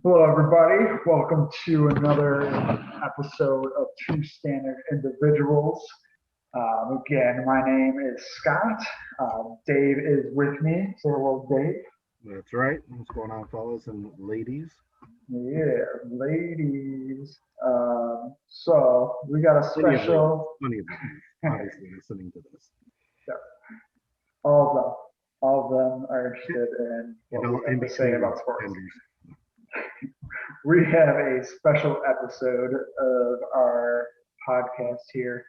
Hello, everybody. Welcome to another episode of Two Standard Individuals. Again, my name is Scott. Dave is with me. Say hello, Dave. That's right. What's going on, fellas and ladies? Yeah, ladies. So we got a Plenty of ladies. special. Plenty of ladies, obviously, listening to this. All of them. All of them are interested in what And all we have to say about sports. genders. We have a special episode of our podcast here.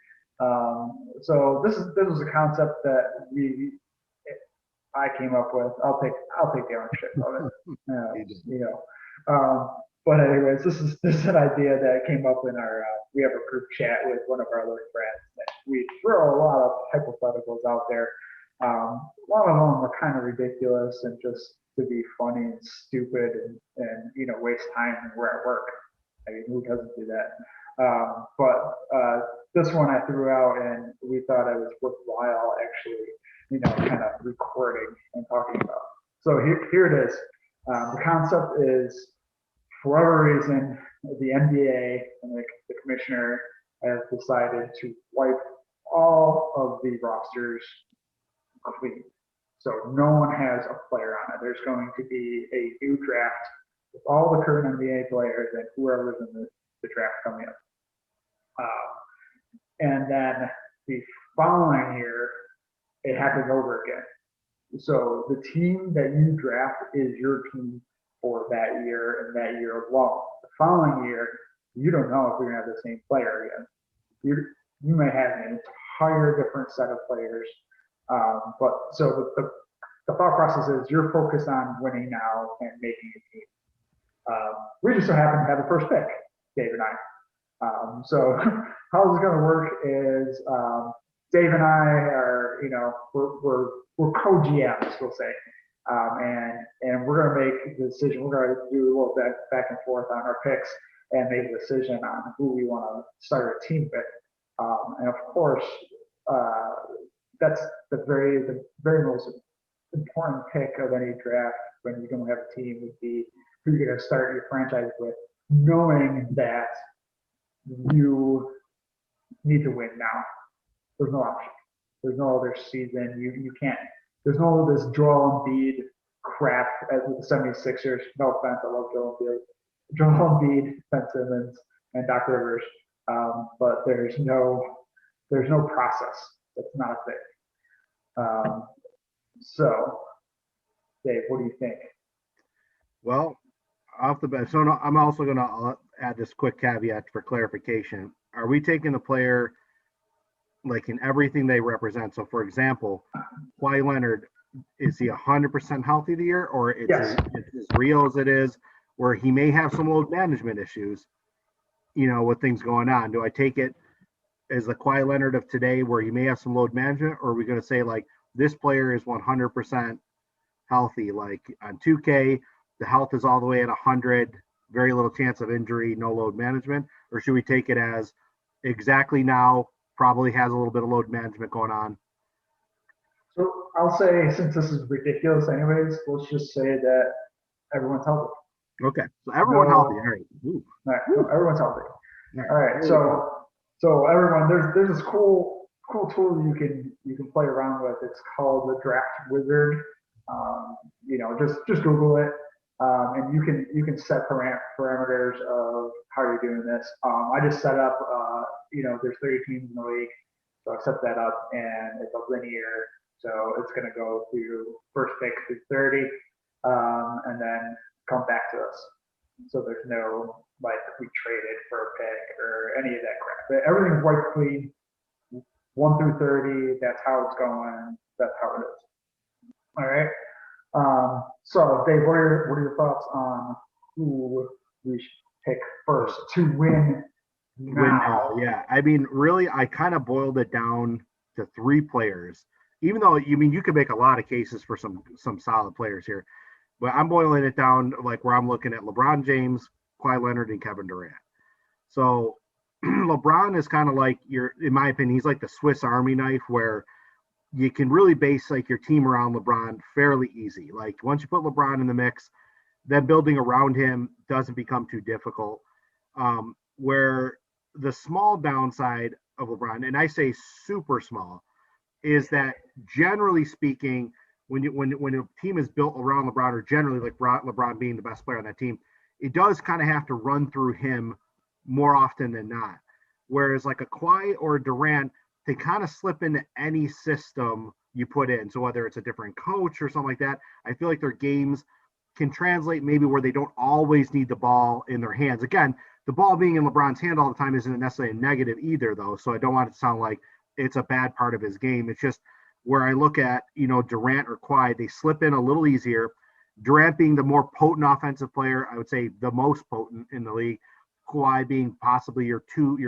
So this was a concept that I came up with. I'll take the ownership of it. But anyways, this is an idea that came up in our. We have a group chat with one of our other friends. And we throw a lot of hypotheticals out there. A lot of them are kind of ridiculous and just to be funny and stupid and waste time when we're at work. I mean, who doesn't do that? But this one I threw out and we thought it was worthwhile actually, kind of recording and talking about. So here it is. The concept is, for whatever reason, the NBA and the commissioner has decided to wipe all of the rosters clean. So no one has a player on it. There's going to be a new draft with all the current NBA players and whoever's in the draft coming up. And then the following year, it happens over again. So the team that you draft is your team for that year and that year alone. The following year, you don't know if you're going to have the same player again. You may have an entire different set of players. But so the thought process is you're focused on winning now and making a team. We just so happen to have the first pick, Dave and I. So how this is going to work is Dave and I are, we're co-GMs, we'll say, and we're going to make the decision. We're going to do a little bit back and forth on our picks and make a decision on who we want to start a team with. And of course, that's the very most important pick of any draft when you're going to have a team would be who you're going to start your franchise with, knowing that you need to win now. There's no option. There's no other season. You can't. There's no this Joel Embiid crap with the 76ers. No offense, I love Joel Embiid. Joel Embiid, Ben Simmons, and Doc Rivers. But there's no process. That's not a thing. So, Dave, what do you think? Well, off the bat, so no, I'm also going to add this quick caveat for clarification. Are we taking the player like in everything they represent? So, for example, Kawhi Leonard, is he 100% healthy the year, or it's as real as it is, where he may have some load management issues, with things going on? Do I take it as the Kawhi Leonard of today, where he may have some load management, or are we going to say like this player is 100% healthy? Like on 2K, the health is all the way at 100, very little chance of injury, no load management, or should we take it as exactly now, probably has a little bit of load management going on? So I'll say, since this is ridiculous anyways, let's just say that everyone's healthy. Okay, so everyone healthy. All right. All right. So everyone's healthy. All right. So everyone, there's this cool tool you can play around with. It's called the Draft Wizard. Just Google it, and you can set parameters of how you're doing this. I just set up. There's 30 teams in the league, so I set that up, and it's a linear. So it's going to go through first pick through 30, and then come back to us. So there's no like we traded for a pick or any of that crap. But everything's wiped clean, 1 through 30. That's how it's going. That's how it is. All right. So Dave, what are your thoughts on who we should pick first to win now? Yeah, I mean, really, I kind of boiled it down to 3 players. Even though you could make a lot of cases for some solid players here, but I'm boiling it down like where I'm looking at LeBron James, Kawhi Leonard, and Kevin Durant. So LeBron is kind of like in my opinion, he's like the Swiss Army knife where you can really base like your team around LeBron fairly easy. Like once you put LeBron in the mix, then building around him doesn't become too difficult. Where the small downside of LeBron, and I say super small, is that generally speaking, when a team is built around LeBron, or generally like LeBron being the best player on that team, it does kind of have to run through him more often than not. Whereas like a Kawhi or a Durant, they kind of slip into any system you put in. So whether it's a different coach or something like that, I feel like their games can translate maybe where they don't always need the ball in their hands. Again, the ball being in LeBron's hand all the time isn't necessarily a negative either, though. So I don't want it to sound like it's a bad part of his game. It's just where I look at, Durant or Kawhi, they slip in a little easier. Durant being the more potent offensive player, I would say the most potent in the league. Kawhi being possibly your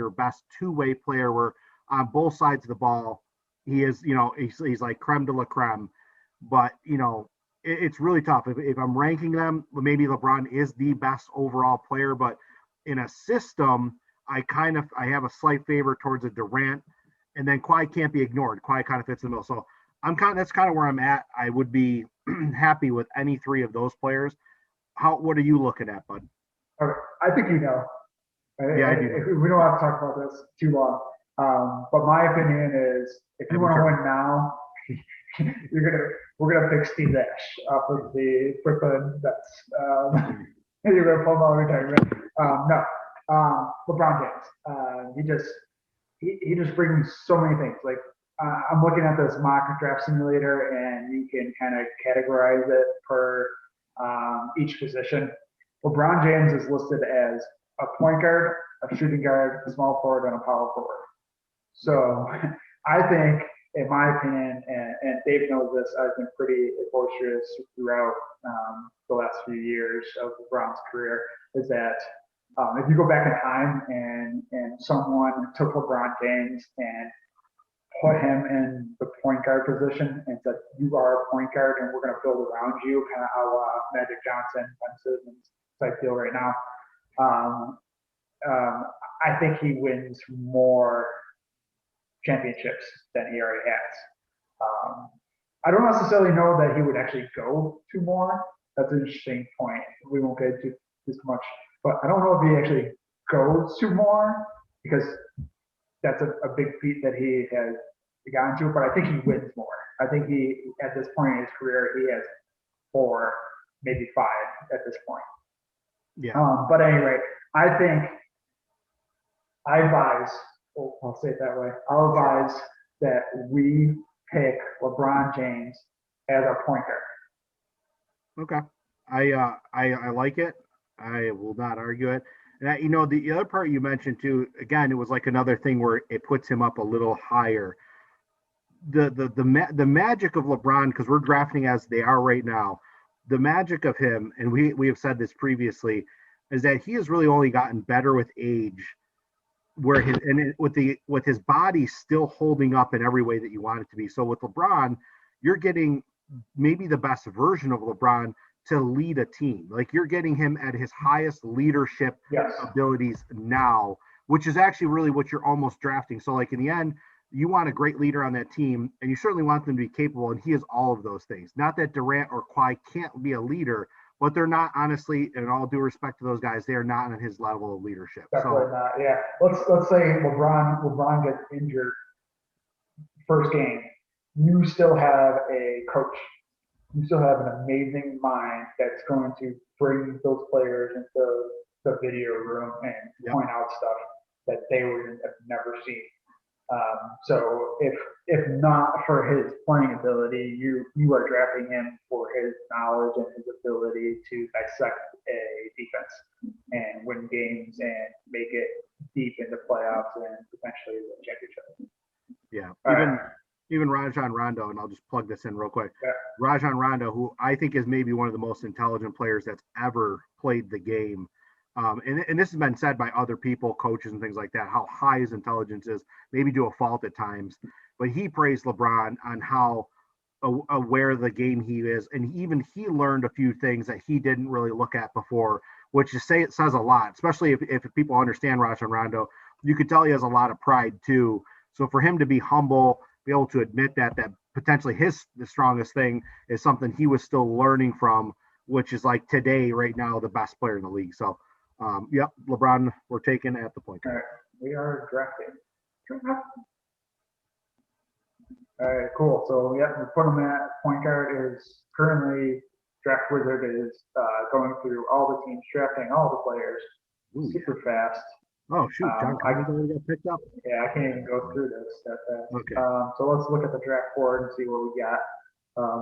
best two-way player, where on both sides of the ball, he is, he's like creme de la creme. But, it's really tough. If I'm ranking them, maybe LeBron is the best overall player, but in a system, I have a slight favor towards a Durant, and then Kawhi can't be ignored. Kawhi kind of fits in the middle. So that's kind of where I'm at. I would be happy with any three of those players. What are you looking at, bud? I think Yeah, I do. We don't have to talk about this too long. But my opinion is, if you want to win now, we're gonna pick Steve Nash off of the Brooklyn Nets. You're gonna pull him out of retirement. No, LeBron James. He just brings so many things. Like I'm looking at this mock draft simulator, and you can kind of categorize it per each position. LeBron James is listed as a point guard, a shooting guard, a small forward, and a power forward. So I think, in my opinion, and Dave knows this, I've been pretty boisterous throughout the last few years of LeBron's career, is that if you go back in time and someone took LeBron James and put him in the point guard position and said, you are a point guard and we're going to build around you, kind of how Magic Johnson, Ben Simmons type deal right now, I think he wins more championships than he already has. I don't necessarily know that he would actually go to more. That's an interesting point. We won't get into this much, but I don't know if he actually goes to more, because that's a big feat that he has gotten to. But I think he wins more. I think at this point in his career, he has 4, maybe 5 at this point. Yeah. But anyway, I think I advise, I'll say it that way, I'll advise that we pick LeBron James as our point guard. Okay. I like it. I will not argue it. And the other part you mentioned too, again, it was like another thing where it puts him up a little higher. The magic of LeBron, because we're drafting as they are right now, the magic of him, and we have said this previously, is that he has really only gotten better with age, where with his body still holding up in every way that you want it to be. So with LeBron, you're getting maybe the best version of LeBron to lead a team. Like, you're getting him at his highest leadership abilities now, which is actually really what you're almost drafting. So like in the end, you want a great leader on that team, and you certainly want them to be capable, and he is all of those things. Not that Durant or Kawhi can't be a leader, but they're not, honestly, and all due respect to those guys, they are not on his level of leadership. Definitely not. Yeah. Let's say LeBron gets injured first game. You still have a coach. You still have an amazing mind that's going to bring those players into the video room and point out stuff that they would have never seen. So if not for his playing ability, you are drafting him for his knowledge and his ability to dissect a defense and win games and make it deep into playoffs and potentially win championships. Yeah. Even Rajon Rondo, and I'll just plug this in real quick. Yeah. Rajon Rondo, who I think is maybe one of the most intelligent players that's ever played the game. And this has been said by other people, coaches and things like that, how high his intelligence is, maybe to a fault at times. But he praised LeBron on how aware of the game he is. And even he learned a few things that he didn't really look at before, which it says a lot, especially if people understand Rajon Rondo. You could tell he has a lot of pride too. So for him to be humble, be able to admit that potentially the strongest thing is something he was still learning from, which is like today, right now, the best player in the league. So, yep, LeBron, we're taking at the point All guard. right, we are drafting. All right, cool. So yeah, we put him at point guard. Is currently Draft Wizard is going through all the teams, drafting all the players Ooh, yeah. super fast. Oh, shoot. John Collins already got picked up. Yeah, I can't even go through this that fast. Okay. So let's look at the draft board and see what we got.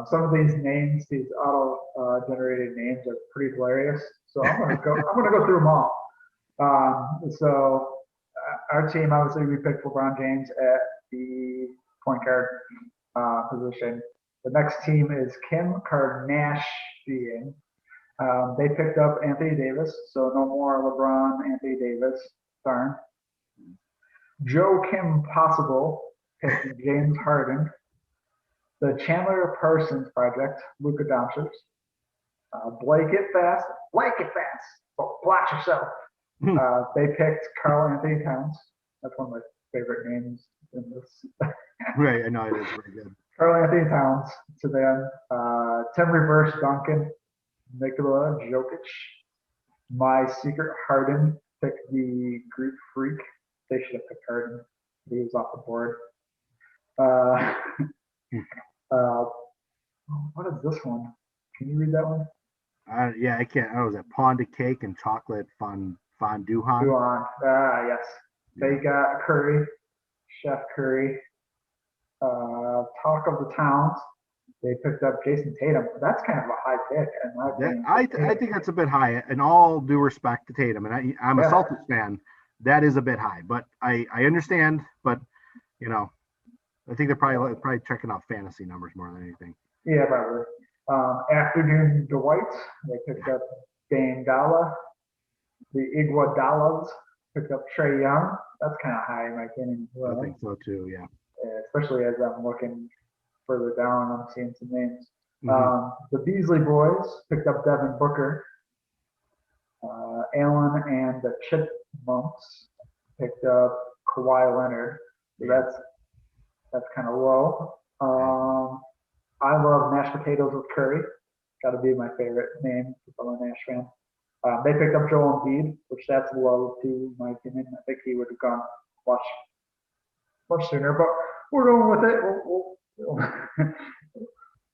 Some of these names, these auto-generated names, are pretty hilarious. So I'm gonna go through them all. Our team, obviously, we picked LeBron James at the point guard position. The next team is Kim Kardashian. They picked up Anthony Davis, so no more LeBron, Anthony Davis. Darn. Joe Kim Possible picked James Harden. The Chandler Parsons Project, Luka Doncic. Blake It Fast, oh, watch yourself. They picked Karl Anthony Towns. That's one of my favorite names in this. Right, I know it is very good. Karl Anthony Towns to them. Tim Reverse Duncan, Nikola Jokic. My Secret Harden picked the Greek Freak. They should have picked Harden. He was off the board. What is this one? Can you read that one? Yeah, I can't. I was at Pond of Cake and Chocolate Fondue. Duan. Yes. They got Curry, Chef Curry. Talk of the Towns. They picked up Jason Tatum. That's kind of a high pick, in my opinion. I think that's a bit high. In all due respect to Tatum, and I'm a Celtics fan, that is a bit high. But I understand. But I think they're probably checking out fantasy numbers more than anything. Yeah, probably. Afternoon Dwight. They picked up Bangala. The Iguodala's picked up Trae Young. That's kind of high in my opinion. I think so too. Yeah. Especially as I'm looking further down, I'm seeing some names. Mm-hmm. The Beasley boys picked up Devin Booker. Allen and the Chipmunks picked up Kawhi Leonard. So that's kind of low. I love mashed potatoes with curry. Got to be my favorite name if I'm a Nash fan. They picked up Joel Embiid, which that's low too, in my opinion. I think he would have gone much sooner, but we're going with it.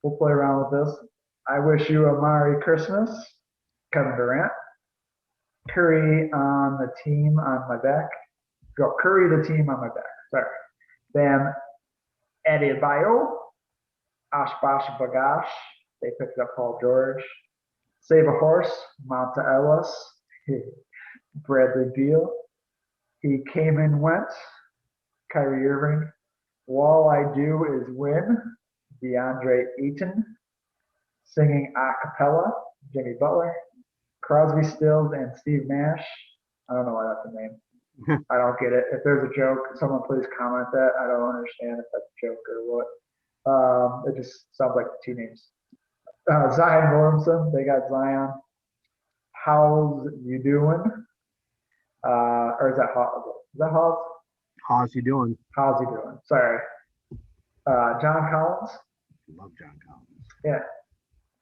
We'll play around with this. I wish you a Merry Christmas, Kevin Durant. Curry on the team on my back. Curry the team on my back. Sorry. Then Adebayo, Ashbash Bagash. They picked up Paul George. Save a Horse, Monta Ellis, Bradley Beal. He came and went, Kyrie Irving. All I Do Is Win, DeAndre Ayton. Singing a cappella, Jimmy Butler. Crosby, Stills, and Steve Nash. I don't know why that's a name. I don't get it. If there's a joke, someone please comment that. I don't understand if that's a joke or what. It just sounds like two names. Zion Williamson, they got Zion. How's you doing? Or is that Hawes? Is that Hawes? How's you doing? How's you doing? Sorry. John Collins. Love John Collins. Yeah.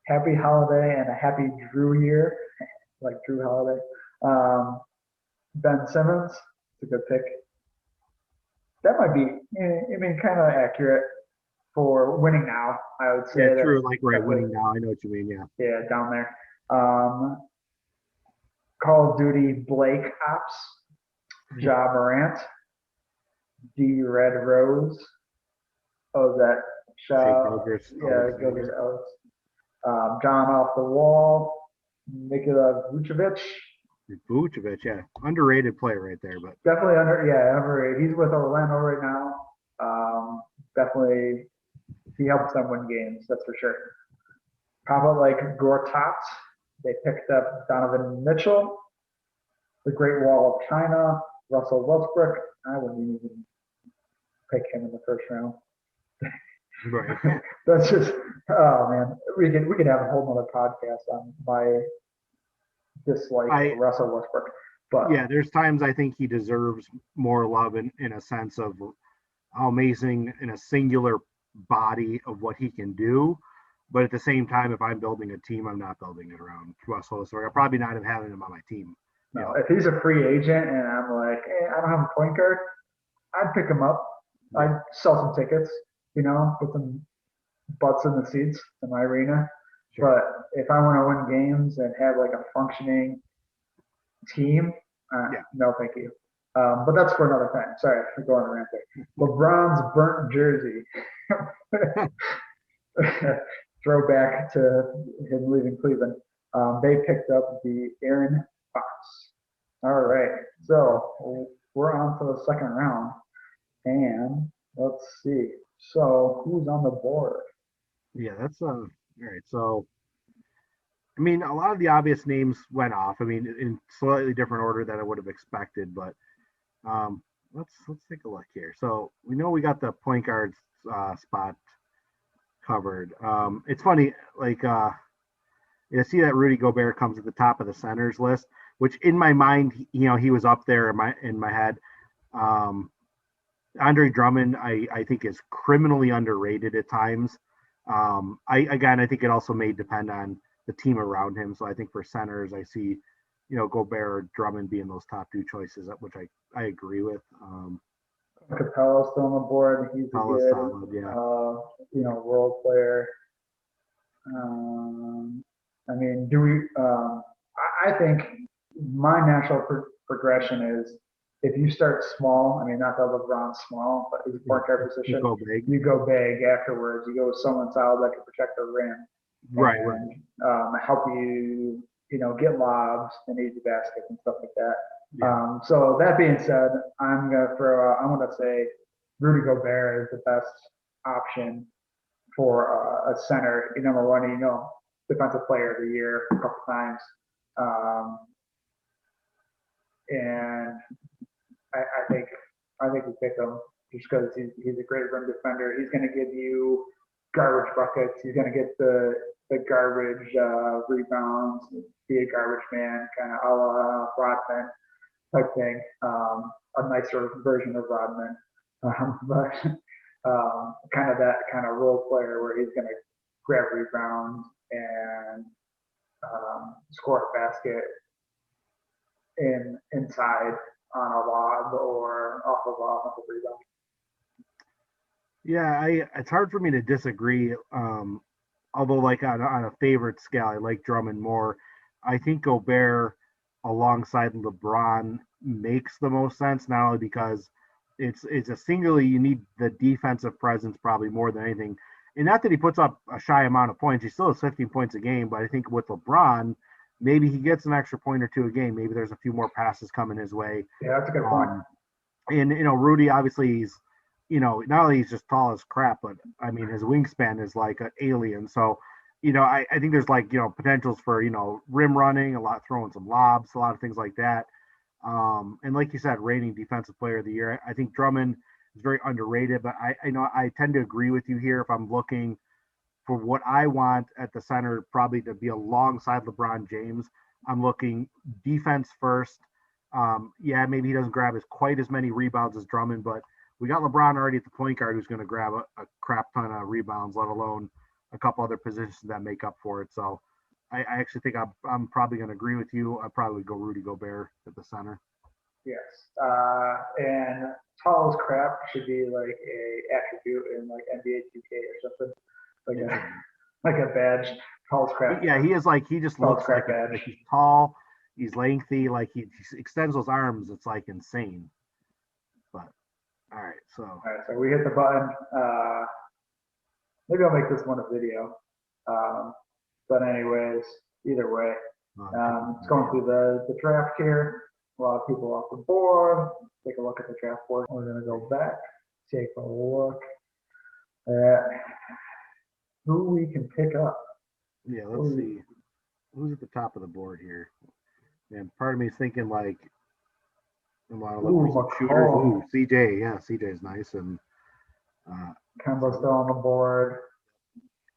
Happy holiday and a happy Drew year, like Drew Holiday. Ben Simmons, it's a good pick. That might be, kind of accurate for winning now, I would say. Yeah, true. Like winning now. I know what you mean. Yeah. Yeah, down there. Call of Duty Blake Ops, Ja Morant, D Red Rose. Oh, that Gilgeous Ellis. John Off the Wall, Nikola Vucevic. Vucevic, yeah, underrated player right there, but definitely underrated. He's with Orlando right now. Definitely, he helps them win games. That's for sure. Probably like Gortat. They picked up Donovan Mitchell, the Great Wall of China, Russell Westbrook. I wouldn't even pick him in the first round. right. That's just, oh man, we could have a whole nother podcast on my dislike of Russell Westbrook. But yeah, there's times I think he deserves more love in a sense of how amazing in a singular body of what he can do. But at the same time, if I'm building a team, I'm not building it around Russell. So I'll probably not have having him on my team. No, if he's a free agent and I'm like, hey, I don't have a point guard, I'd pick him up. I'd sell some tickets, put some butts in the seats in my arena. Sure. But if I want to win games and have like a functioning team, no, thank you. But that's for another time. Sorry for going around there. LeBron's burnt jersey. Throwback to him leaving Cleveland. They picked up the Aaron Fox. All right, so we're on to the second round, and let's see. So who's on the board? Yeah, that's all right. So, I mean, a lot of the obvious names went off. I mean, in slightly different order than I would have expected, but let's take a look here. So we know we got the point guard spot covered. It's funny, like you see that Rudy Gobert comes at the top of the centers list, which in my mind, he was up there in my head. Andre Drummond, I think is criminally underrated at times. I think it also may depend on the team around him. So I think for centers, I see, Gobert or Drummond being those top two choices, which I agree with. Capella's still on the board. He's a good, solid, yeah. role player. I mean, do we? I think my natural progression is if you start small. I mean, not that LeBron's small, but his point guard position. You go big. You go big afterwards. You go with someone solid that can protect the rim. Right. Help you, get lobs and easy baskets and stuff like that. Yeah. So that being said, I'm gonna say Rudy Gobert is the best option for a center. Number one, defensive player of the year a couple times, and I think we pick him just because he's a great rim defender. He's going to give you garbage buckets. He's going to get the garbage rebounds, be a garbage man, kind of a la Rodman type thing. A nicer version of Rodman, but kind of that kind of role player where he's going to grab rebounds and score a basket inside on a lob or off of a rebound. Yeah, it's hard for me to disagree. Although, like on a favorite scale, I like Drummond more. I think Gobert alongside LeBron makes the most sense, not only because it's a singularly you need the defensive presence probably more than anything. And not that he puts up a shy amount of points, he still has 15 points a game, but I think with LeBron, maybe he gets an extra point or two a game. Maybe there's a few more passes coming his way. Yeah, that's a good point. And Rudy, obviously, he's not only he's just tall as crap, but I mean his wingspan is like an alien. So, I think there's like potentials for rim running, a lot throwing some lobs, a lot of things like that. And like you said, reigning defensive player of the year. I think Drummond is very underrated, but I tend to agree with you here. If I'm looking for what I want at the center, probably to be alongside LeBron James, I'm looking defense first. Maybe he doesn't grab quite as many rebounds as Drummond, but we got LeBron already at the point guard who's going to grab a crap ton of rebounds, let alone a couple other positions that make up for it. So I actually think I'm probably going to agree with you. I'd probably go Rudy Gobert at the center. Yes. And tall as crap should be like a attribute in like NBA 2K or something. Like a badge. Tall as crap. Yeah, he is he just looks like he's tall, he's lengthy, like he extends those arms. It's like insane. But all right, so we hit the button. Maybe I'll make this one a video. But anyways, either way, it's going through the draft here. A lot of people off the board. Take a look at the draft board. We're going to go back, take a look at who we can pick up. Yeah, let's see. Who's at the top of the board here? And part of me is thinking like a lot of shooters. Ooh, CJ. Yeah, CJ is nice. And Kemba's still on the board.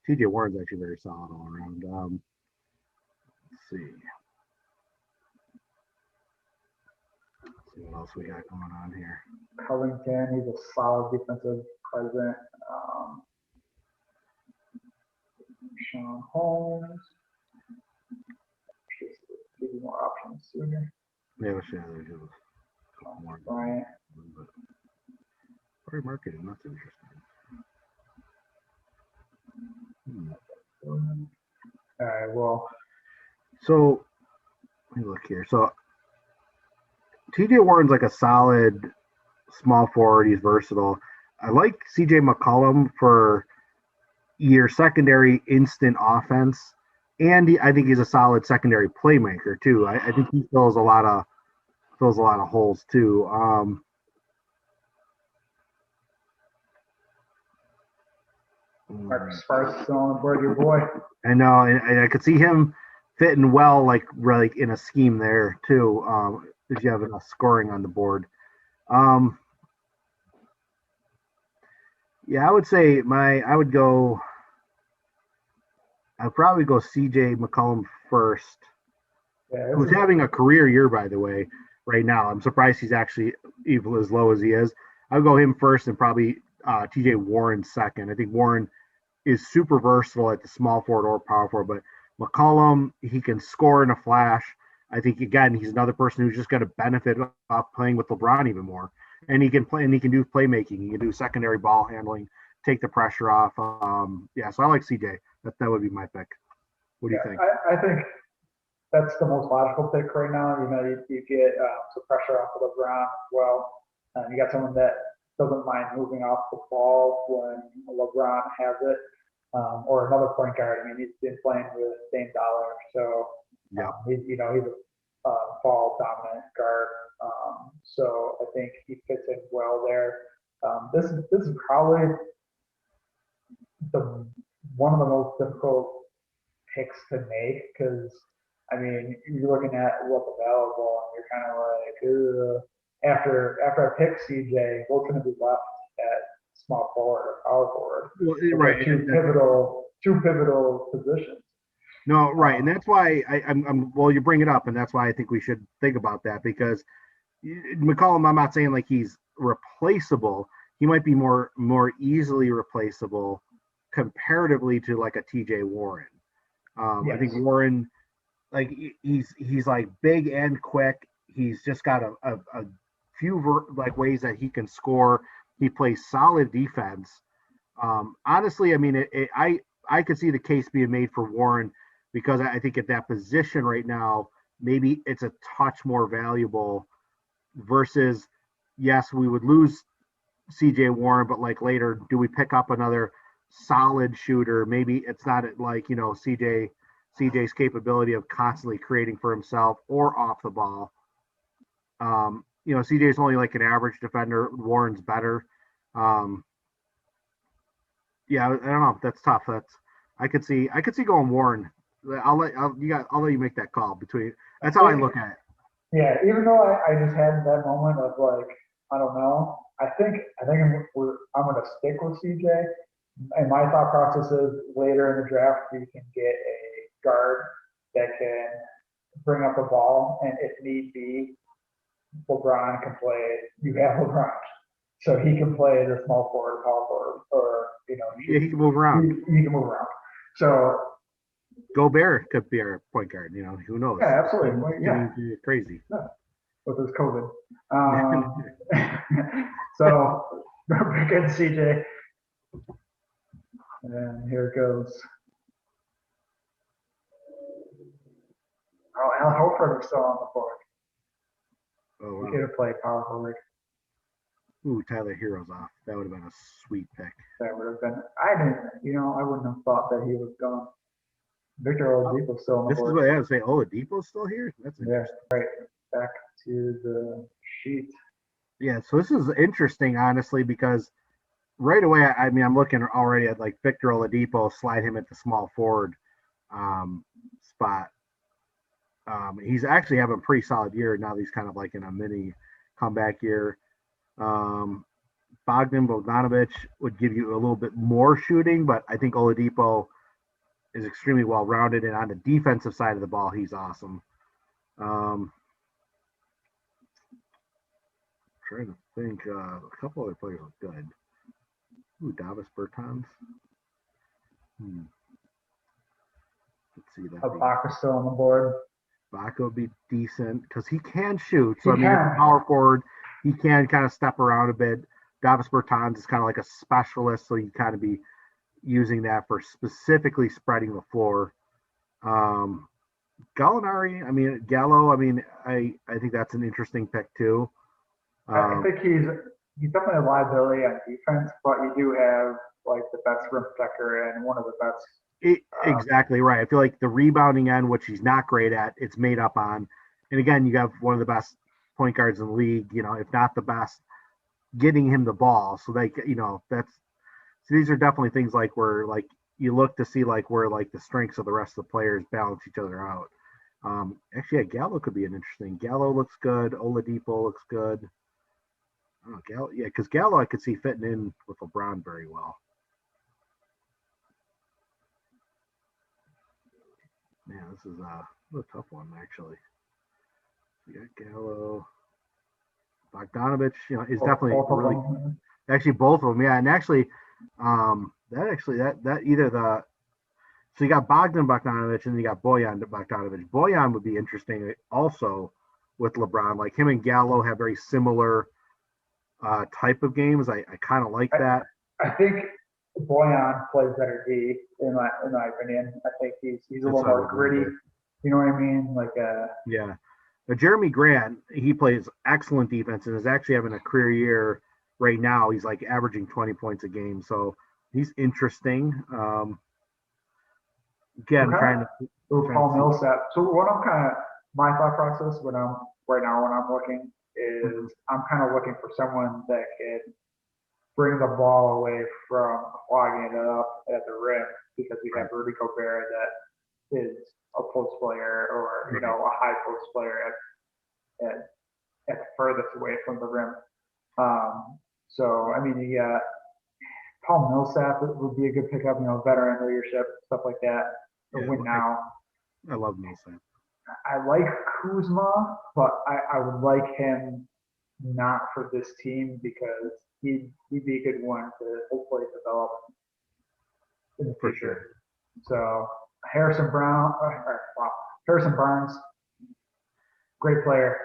TJ Warren's actually very solid all around. Let's see what else we got going on here. Covington, he's a solid defensive presence. Sean Holmes. Just give you more options sooner. Yeah, let's see. There's a couple more. Bryant. Very marketing. That's interesting. All right. Well. So let me look here. So TJ Warren's like a solid small forward. He's versatile. I like CJ McCollum for your secondary instant offense, and I think he's a solid secondary playmaker too. I think he fills a lot of holes too. Marcus Sparks still on the board, your boy. I know, and I could see him fitting well, like really in a scheme there too. If you have enough scoring on the board. Yeah, I would say I'd probably go CJ McCollum first. Yeah, Who's having a career year, by the way, right now. I'm surprised he's actually even as low as he is. I would go him first and probably TJ Warren second. I think Warren is super versatile at the small forward or power forward, but McCollum, he can score in a flash. I think again he's another person who's just going to benefit off playing with LeBron even more, and he can play and he can do playmaking. He can do secondary ball handling, take the pressure off. Yeah, so I like CJ. That would be my pick. What do you think? I think that's the most logical pick right now. You know, you get some pressure off of LeBron as well. You got someone that doesn't mind moving off the ball when LeBron has it, or another point guard. I mean, he's been playing with Dame Dollar, so he's a ball dominant guard. So I think he fits in well there. This is probably one of the most difficult picks to make because I mean you're looking at what's available and you're kind of like after I pick CJ, what's going to be left at small forward or power forward? Well, right, two pivotal positions. No, right, and that's why I'm. Well, you bring it up, and that's why I think we should think about that because McCollum. I'm not saying like he's replaceable. He might be more easily replaceable comparatively to like a TJ Warren. Yes. I think Warren, like he's like big and quick. He's just got a few like ways that he can score. He plays solid defense. Honestly, I mean, I could see the case being made for Warren because I think at that position right now, maybe it's a touch more valuable versus, yes, we would lose CJ Warren, but like later, do we pick up another solid shooter? Maybe it's not like, CJ's capability of constantly creating for himself or off the ball. CJ's only like an average defender. Warren's better. Yeah, I don't know. That's tough. I could see going Warren. I'll let you make that call between. That's how I look at it. Yeah, even though I just had that moment of like I don't know. I think I'm going to stick with CJ. And my thought process is later in the draft you can get a guard that can bring up the ball, and if need be, LeBron can play. You have LeBron, so he can play the small forward, power forward, or he can move around. He can move around. So Gobert could be our point guard. Who knows? Yeah, absolutely. Yeah, crazy. Yeah. With his COVID. So we're good, CJ. And here it goes. Oh, Al Horford is still on the board. Oh, wow. He could have played power forward. Ooh, Tyler Hero's off. That would have been a sweet pick. That would have been. I wouldn't have thought that he was gone. Victor Oladipo's still on the board. This is what I have to say. Oladipo's still here? That's interesting. Yeah, right. Back to the sheet. Yeah, so this is interesting, honestly, because right away, I mean, I'm looking already at like Victor Oladipo, slide him at the small forward spot. He's actually having a pretty solid year. Now he's kind of like in a mini comeback year. Bogdan Bogdanovic would give you a little bit more shooting, but I think Oladipo is extremely well-rounded, and on the defensive side of the ball, he's awesome. Trying to think, a couple other players look good. Ooh, Davis Bertans. Let's see that. Ibaka's still on the board. Ibaka would be decent because he can shoot. So He I mean, can. as a power forward, he can kind of step around a bit. Davis Bertans is kind of like a specialist, so you kind of be using that for specifically spreading the floor. Gallinari, I mean, Gallo, I mean, I think that's an interesting pick too. I think he's definitely a liability on defense, but you do have like the best rim protector and one of the best. Exactly right. I feel like the rebounding end, which he's not great at, it's made up on. And again, you have one of the best point guards in the league, if not the best, getting him the ball. So these are definitely things like where like you look to see like where like the strengths of the rest of the players balance each other out. Actually, yeah, Gallo could be an interesting. Gallo looks good. Oladipo looks good. Oh, Gallo, yeah, because Gallo I could see fitting in with LeBron very well. Man, this is a tough one actually. We got Gallo, Bogdanovich. Is definitely really actually both of them. Yeah, and actually, that either the so you got Bogdanovich and you got Bojan Bogdanovich. Bojan would be interesting also with LeBron. Like him and Gallo have very similar type of games. I kind of like that. I think Bojan plays better D in my opinion. I think he's a little more gritty. You know what I mean? Like yeah. But Jeremy Grant, he plays excellent defense and is actually having a career year right now. He's like averaging 20 points a game, so he's interesting. Again, trying to Paul Millsap. So what I'm kind of my thought process when I'm looking is I'm kind of looking for someone that can bring the ball away from clogging it up at the rim because we have Rudy Gobert that is a post player or a high post player at the furthest away from the rim. So I mean, you got Paul Millsap would be a good pickup. Veteran leadership, stuff like that. Win now. I love Millsap. I like Kuzma, but I would like him not for this team because he'd be a good one to hopefully develop in the future. Sure. So Harrison Barnes, great player.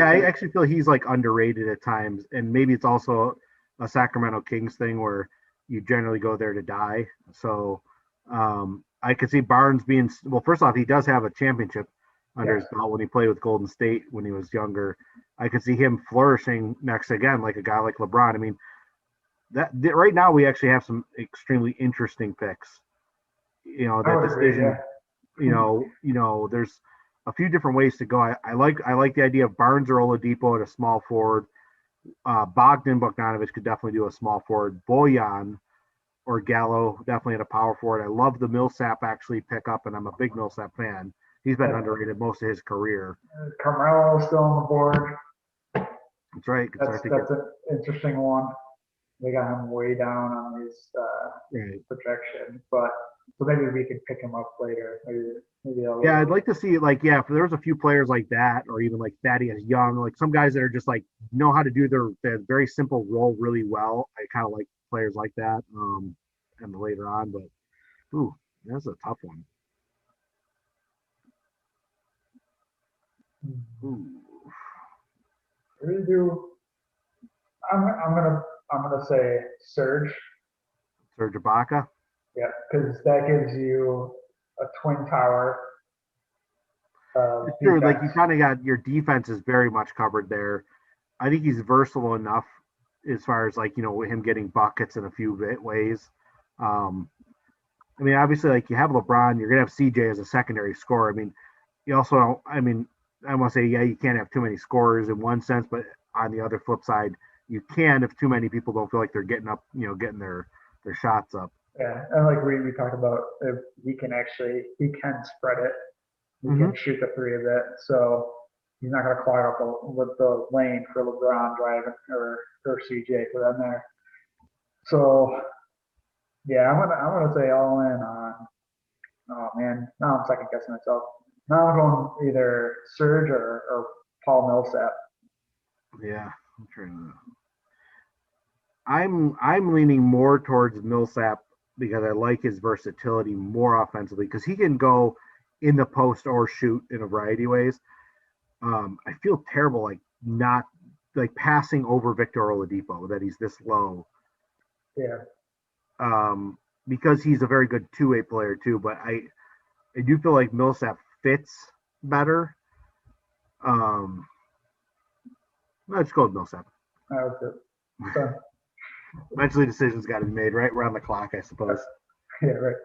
I actually feel he's like underrated at times, and maybe it's also a Sacramento Kings thing where you generally go there to die. So I could see Barnes being well. First off, he does have a championship under his belt when he played with Golden State when he was younger. I could see him flourishing next again, like a guy like LeBron. I mean, that right now we actually have some extremely interesting picks. That decision. There's a few different ways to go. I like the idea of Barnes or Oladipo at a small forward. Bogdanovich could definitely do a small forward. Bojan or Gallo definitely at a power forward. I love the Millsap actually pickup, and I'm a big Millsap fan. He's been underrated most of his career. Carmelo still on the board. That's right. That's an interesting one. They got him way down on his projection, but so maybe we can pick him up later. Maybe I'd like to see if there was a few players like that, or even like Thaddeus Young, like some guys that are just like know how to do their very simple role really well. I kind of like players like that, and later on, but that's a tough one. Really do. I'm gonna say Serge Ibaka. Yeah, because that gives you a twin tower. It's true. Like you kind of got your defense is very much covered there. I think he's versatile enough as far as him getting buckets in a few ways. I mean, obviously, like you have LeBron, you're gonna have CJ as a secondary scorer. I mean, you also don't. I mean, I want to say, you can't have too many scorers in one sense, but on the other flip side, you can if too many people don't feel like they're getting up, getting their shots up. Yeah, and like we talked about, if he can spread it. He can shoot the three of it, so he's not going to clog up the lane for LeBron driving or CJ for them there. So yeah, I'm gonna say all in on. Oh man, now I'm second guessing myself. Now I'm going either Serge or Paul Millsap. Yeah, I'm leaning more towards Millsap because I like his versatility more offensively because he can go in the post or shoot in a variety of ways. I feel terrible not passing over Victor Oladipo that he's this low. Yeah. Because he's a very good two-way player too, but I do feel like Millsap fits better. Let's go with Millsap. That was it. So, Eventually, decisions got to be made right around the clock, I suppose. yeah, right.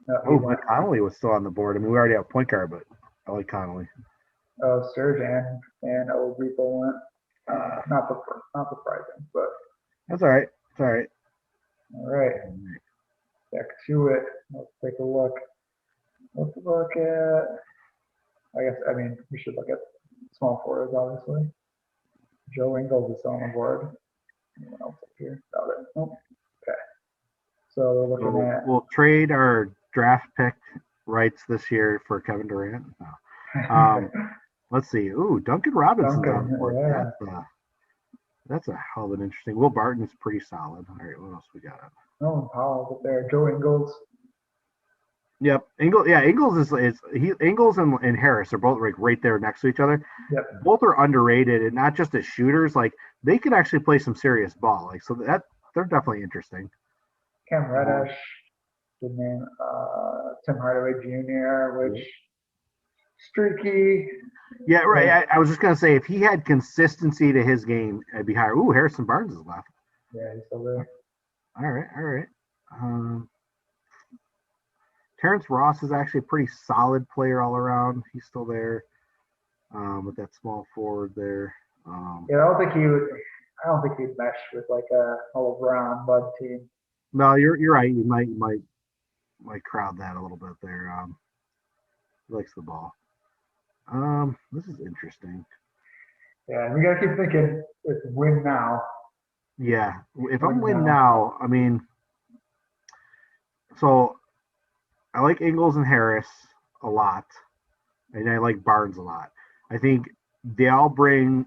But Connolly was still on the board. I mean, we already have point guard, but I like Connolly. Serge and Oladipo went. Not surprising, but that's all right. It's all right. All right. Back to it. Let's take a look. Let's look at. I mean, we should look at small forwards, obviously. Joe Ingles is on the board. Anyone else up here? Got it. Nope. Okay. So we're looking at. We'll trade our draft pick rights this year for Kevin Durant. No. Let's see. Ooh, Duncan Robinson's on the board. Yeah. That's a hell of an interesting. Will Barton's pretty solid. All right, what else we got? Oh, Powell's up there. Joe Ingles. Yep, Ingles Ingles and Harris are both right there next to each other. Yep. Both are underrated, and not just as shooters. They can actually play some serious ball. So that they're definitely interesting. Cam Reddish, good name. Tim Hardaway Jr., which streaky. Yeah, right. I was just gonna say if he had consistency to his game, I'd be higher. Ooh, Harrison Barnes is left. Yeah, he's still there. All right. Terence Ross is actually a pretty solid player all around. He's still there with that small forward there. I don't think he'd mesh with a LeBron Bud team. No, you're right. You might crowd that a little bit there. He likes the ball. This is interesting. Yeah, we gotta keep thinking it's win now. Yeah, if I'm win now, I mean, so I like Ingles and Harris a lot, and I like Barnes a lot. I think they all bring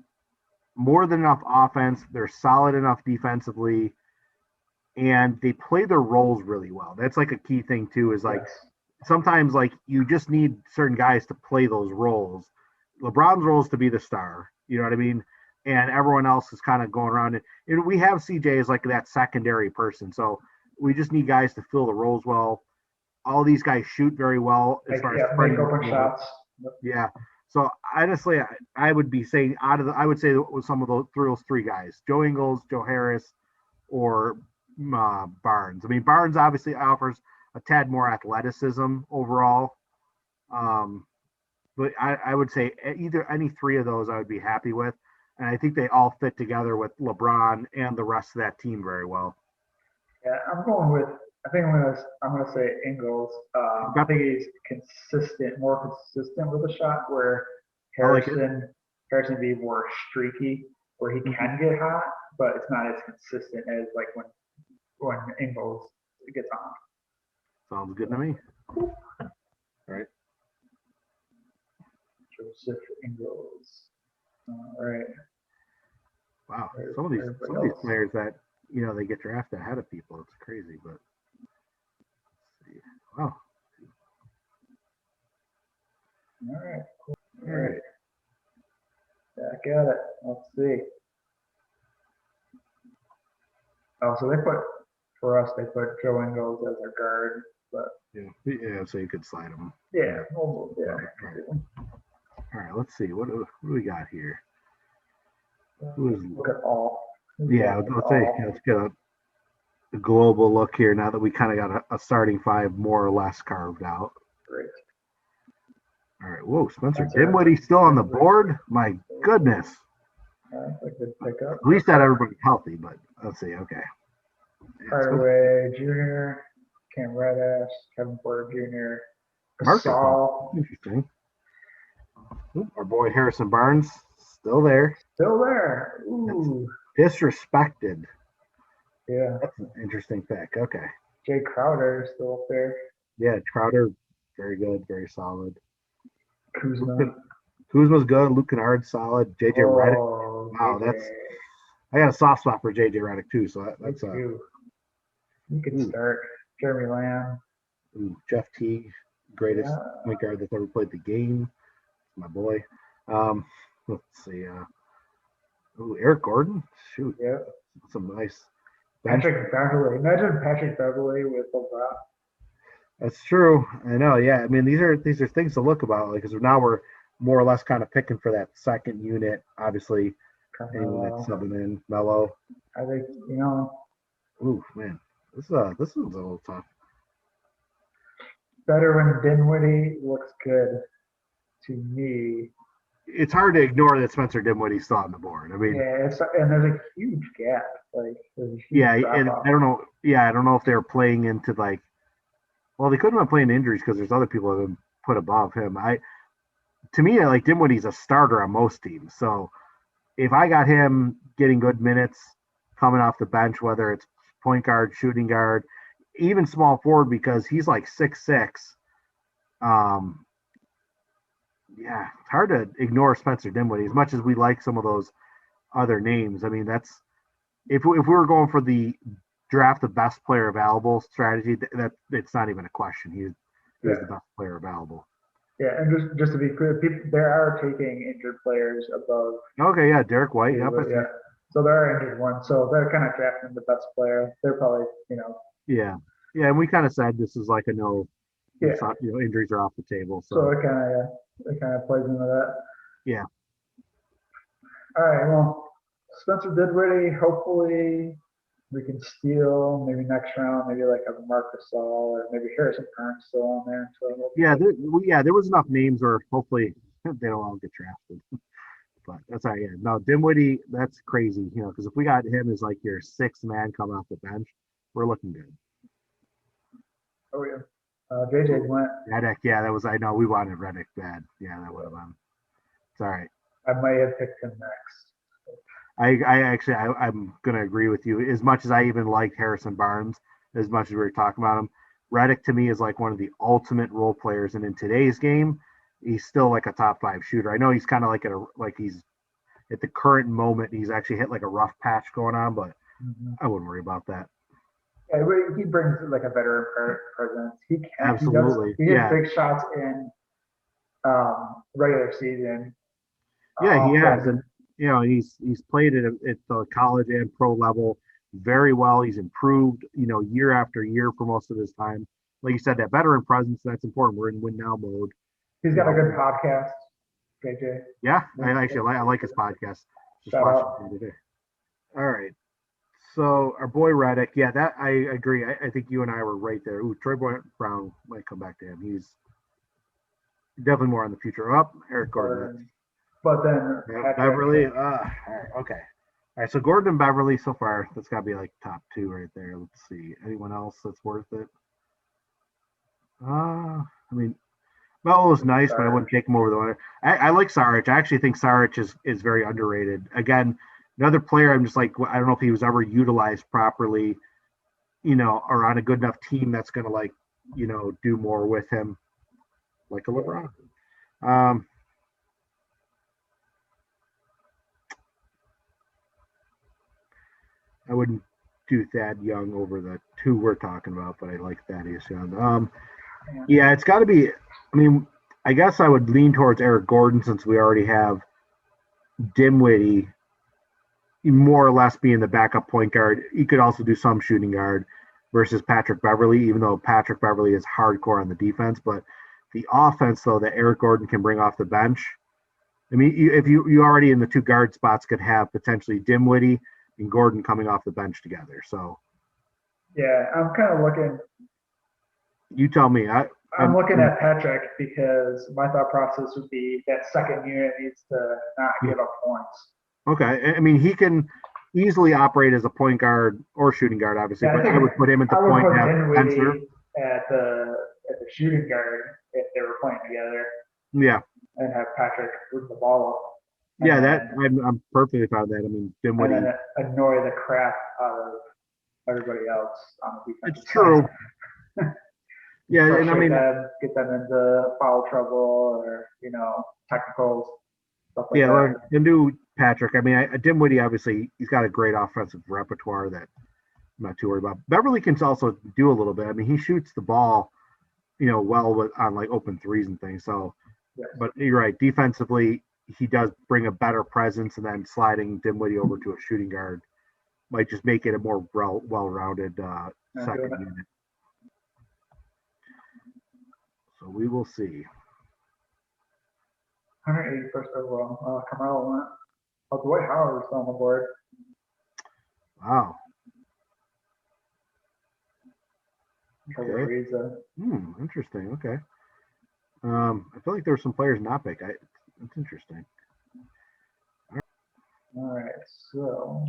more than enough offense. They're solid enough defensively, and they play their roles really well. That's a key thing too. Is sometimes you just need certain guys to play those roles. LeBron's role is to be the star. You know what I mean? And everyone else is kind of going around it. And we have CJ as that secondary person. So we just need guys to fill the roles well. All these guys shoot very well as far as make open shots. Yeah. So honestly, I would be saying I would say with some of those three guys, Joe Ingles, Joe Harris, or Barnes. I mean, Barnes obviously offers a tad more athleticism overall. But I would say either any three of those I would be happy with. And I think they all fit together with LeBron and the rest of that team very well. Yeah, I'm gonna say Ingles. I think he's more consistent with the shot, where Harrison be more streaky, where he can get hot, but it's not as consistent as when Ingles gets on. Sounds good to me. Cool. All right. Joseph Ingles. All right. Wow. Some of these players that they get drafted ahead of people. It's crazy, but let's see. Wow. All right. Cool. All right. Back at it. Let's see. Oh, so they put Joe Ingles as our guard, but yeah. So you could slide them. Yeah. Yeah. All right. Let's see. What do we got here? Look at all. Yeah, let's get a global look here now that we kind of got a starting five more or less carved out. Great. All right. Whoa, Spencer Dinwiddie's still on the board? My goodness. That's a good pickup. At least that everybody's healthy, but let's see. Okay. Hardaway Jr., Cam Reddish, Kevin Porter Jr., Gasol. Interesting. Our boy Harrison Barnes still there. Still there. Ooh. That's disrespected. Yeah. That's an interesting pick. Okay. Jay Crowder is still up there. Yeah, Crowder, very good, very solid. Kuzma's good. Luke Kennard's solid. JJ Redick. Wow, I got a soft spot for JJ Redick too. So that's You could start Jeremy Lamb. Jeff Teague, greatest point guard that's ever played the game. My boy. Let's see. Eric Gordon. Shoot. Yeah. Some nice. Patrick Beverly. Imagine Patrick Beverly with LeBron. That's true. I know. Yeah. I mean, these are things to look about, like, because now we're more or less kind of picking for that second unit. Obviously, anyone that's subbing in, Melo. I think Ooh, man, this is a little tough. Better when Dinwiddie looks good to me. It's hard to ignore that Spencer Dinwiddie's still on the board. I mean, yeah, and there's a huge gap. Like, and I don't know. Yeah, I don't know if they're playing into like. Well, they couldn't have been playing injuries because there's other people that have been put above him. To me, like Dinwiddie's a starter on most teams. So if I got him getting good minutes coming off the bench, whether it's point guard, shooting guard, even small forward, because he's like 6'6". Yeah, it's hard to ignore Spencer Dinwiddie as much as we like some of those other names. I mean, that's if we were going for the draft the best player available strategy, that it's not even a question. He's the best player available. Yeah, and just to be clear, there are taking injured players above. Okay, yeah, Derek White. Yeah. So there are injured ones. So they're kind of drafting the best player. They're probably, Yeah, and we kind of said this is like a no. Yeah. Injuries are off the table. So it kind of plays into that. Yeah. All right. Well, Spencer Dinwiddie. Hopefully, we can steal maybe next round, maybe like a Marc Gasol or maybe Harrison Barnes still on there. So there was enough names where hopefully they don't all get drafted. But that's all right. Yeah. No, Dinwiddie, that's crazy. Because if we got him as like your sixth man coming off the bench, we're looking good. Oh yeah. JJ went. Redick, yeah, that was. I know we wanted Redick bad. Yeah, that would have been. It's all right. I might have picked him next. I'm gonna agree with you. As much as I even like Harrison Barnes, as much as we were talking about him, Redick to me is like one of the ultimate role players. And in today's game, he's still like a top 5 shooter. I know he's kind of like he's at the current moment he's actually hit like a rough patch going on, but I wouldn't worry about that. Yeah, he brings like a veteran presence. He can. Absolutely. He hits big shots in regular season. Yeah, he has, and he's played at the college and pro level very well. He's improved, year after year for most of his time. Like you said, that veteran presence, that's important. We're in win now mode. He's got a good podcast, JJ. Yeah, I like his podcast. Just watching it today. All right. So our boy Redick, yeah, that I agree. I think you and I were right there. Ooh, Troy Brown might come back to him. He's definitely more on the future. Eric Gordon. But then Beverly. All right, okay. All right, so Gordon and Beverly so far, that's got to be like top 2 right there. Let's see. Anyone else that's worth it? I mean, Melo was nice, but I wouldn't take him over the one. I like Saric. I actually think Saric is very underrated. Again, another player, I'm just like, I don't know if he was ever utilized properly, or on a good enough team that's going to do more with him, like a LeBron. I wouldn't do Thad Young over the 2 we're talking about, but I like Thaddeus Young. Yeah, it's got to be. I mean, I guess I would lean towards Eric Gordon since we already have Dinwiddie more or less being the backup point guard. He could also do some shooting guard versus Patrick Beverly, even though Patrick Beverly is hardcore on the defense. But the offense, though, that Eric Gordon can bring off the bench, I mean, if you already in the 2 guard spots could have potentially Dinwiddie and Gordon coming off the bench together. So, yeah, I'm kind of looking. You tell me. I'm looking at Patrick because my thought process would be that second unit needs to not give up points. Okay. I mean, he can easily operate as a point guard or shooting guard, obviously, but I would put him at the point at the shooting guard if they were playing together. Yeah. And have Patrick bring the ball up. Yeah, I'm perfectly fine with that. I mean, Dinwiddie. And then annoy the crap out of everybody else on the defense. It's true. Yeah, and I mean, get them into foul trouble or technicals, stuff like that. Yeah, and do Patrick. I mean, Dinwiddie obviously he's got a great offensive repertoire that I'm not too worried about. Beverly can also do a little bit. I mean, he shoots the ball, well with on like open threes and things. So, Yes. but you're right. Defensively, he does bring a better presence, and then sliding Dinwiddie over to a shooting guard might just make it a more well-rounded second unit. So we will see. 181st overall. Carmelo went. Oh, Dwight Howard was still on the board. Wow. Okay. Interesting. Okay. I feel like there were some players not picked. That's interesting. All right, so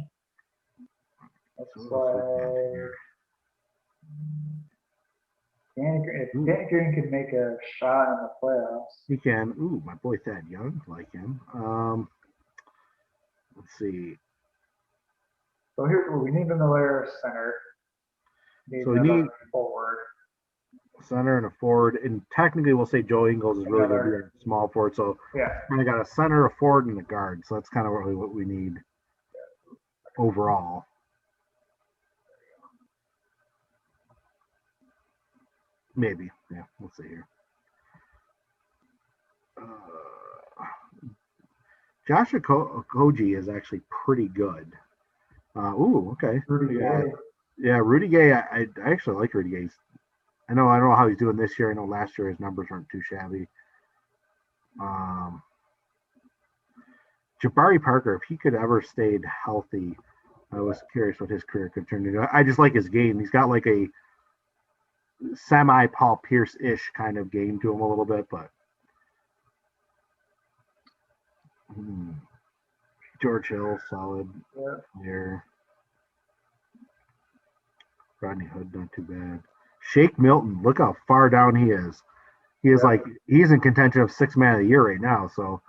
looks like Danny Green could make a shot in the playoffs. He can. Ooh, my boy Thad Young, like him. Let's see. So here's what we need: another center. So we need forward. Center and a forward, and technically we'll say Joe Ingles is really going to be a small forward. So yeah, I got a center, a forward, and a guard. So that's kind of really what we need overall. Maybe, yeah. We'll see here. Josh Okogie is actually pretty good. Okay. Rudy Gay. Yeah, Rudy Gay. I actually like Rudy Gay. I don't know how he's doing this year. I know last year his numbers weren't too shabby. Jabari Parker, if he could ever stayed healthy, I was curious what his career could turn into. I just like his game. He's got like a semi Paul Pierce-ish kind of game to him a little bit, but George Hill, solid player. Rodney Hood, not too bad. Shake Milton, look how far down he is. He's in contention of 6th man of the year right now. So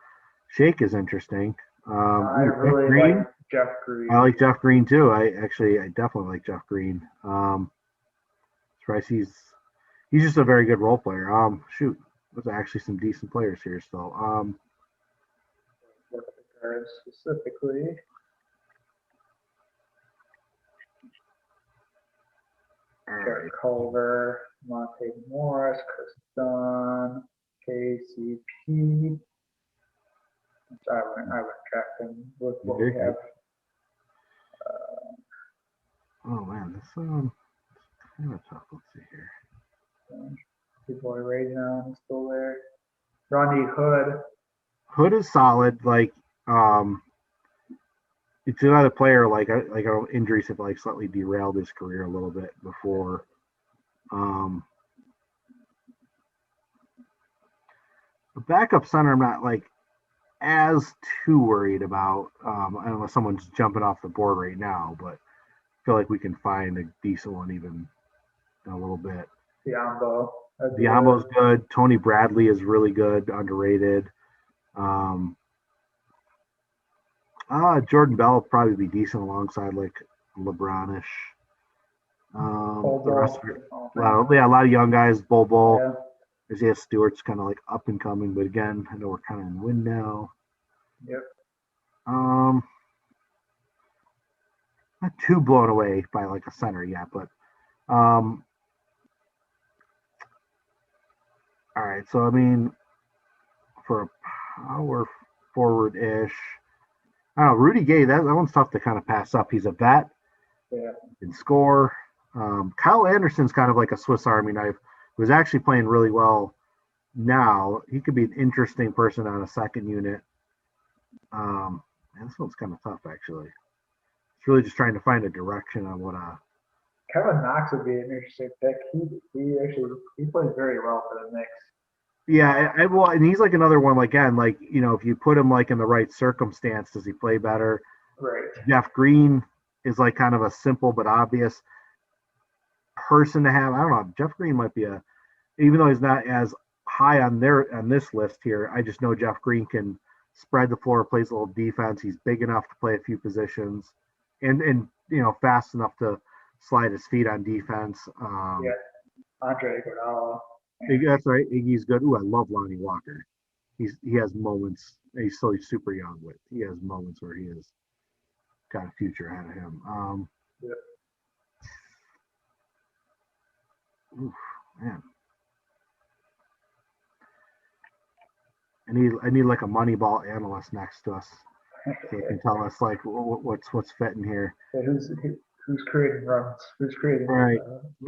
Shake is interesting. I really like Jeff Green. I like Jeff Green too. I definitely like Jeff Green. He's just a very good role player. There's actually some decent players here still. Specifically. Jared Culver, Monte Morris, Chris Dunn, KCP. I would track him with what we have. Oh man, this kind of tough. Let's see here. Good boy Ray now, he's still there. Rodney Hood. Hood is solid. It's another player injuries have slightly derailed his career a little bit before. The backup center, I'm not as too worried about. Unless someone's jumping off the board right now, but I feel like we can find a decent one even in a little bit. Biombo's good. Tony Bradley is really good, underrated. Jordan Bell will probably be decent alongside LeBron-ish. The rest of it, a lot of young guys. Bol. Yeah. Isaiah Stewart's kind of up and coming, but again, I know we're kind of in the win now. Yep. Not too blown away by a center yet, but all right. So I mean, for a power forward-ish. I don't know, Rudy Gay, that one's tough to kind of pass up. He's a vet. Yeah. He can score. Kyle Anderson's kind of like a Swiss Army knife, who's actually playing really well now. He could be an interesting person on a second unit. This one's kind of tough, actually. It's really just trying to find a direction on what Kevin Knox would be an interesting pick. He plays very well for the Knicks. Yeah, and he's another one again. If you put him in the right circumstance, does he play better? Right. Jeff Green is kind of a simple but obvious person to have. I don't know. Jeff Green might be even though he's not as high on this list here. I just know Jeff Green can spread the floor, plays a little defense. He's big enough to play a few positions, and fast enough to slide his feet on defense. Andre Iguodala. That's right. Iggy's good. Ooh, I love Lonnie Walker. He has moments. He's still super young, but he has moments where he has got a future ahead of him. Oof, man. I need like a Moneyball analyst next to us. So they can tell us like what's fitting here. Yeah, who's creating runs? Who's creating? Right.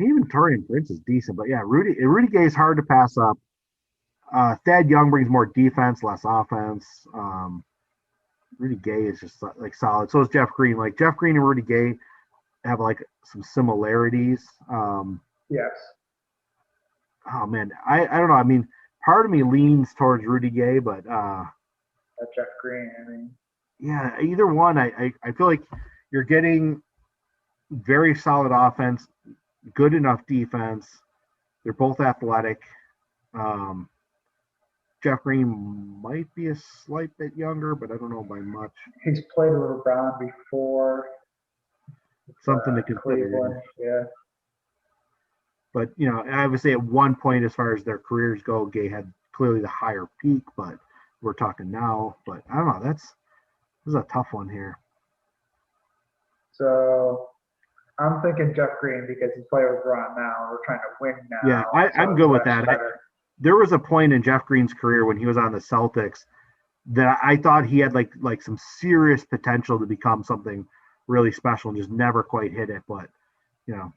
Even Torian Prince is decent, but yeah, Rudy Gay is hard to pass up. Thad Young brings more defense, less offense. Rudy Gay is just like solid. So is Jeff Green. Like Jeff Green and Rudy Gay have like some similarities. Yes. Oh man, I don't know. I mean, part of me leans towards Rudy Gay, but Jeff Green. I mean, yeah, either one. I feel like you're getting very solid offense, good enough defense. They're both athletic. Um, Jeff Green might be a slight bit younger, but I don't know by much. he's played with LeBron before. Something to consider. Cleveland, yeah. But obviously at one point, as far as their careers go, Gay had clearly the higher peak. But we're talking now. But I don't know. This is a tough one here. So I'm thinking Jeff Green because he's playing with LeBron now. We're trying to win now. Yeah, I'm good with that. There was a point in Jeff Green's career when he was on the Celtics that I thought he had like some serious potential to become something really special and just never quite hit it. But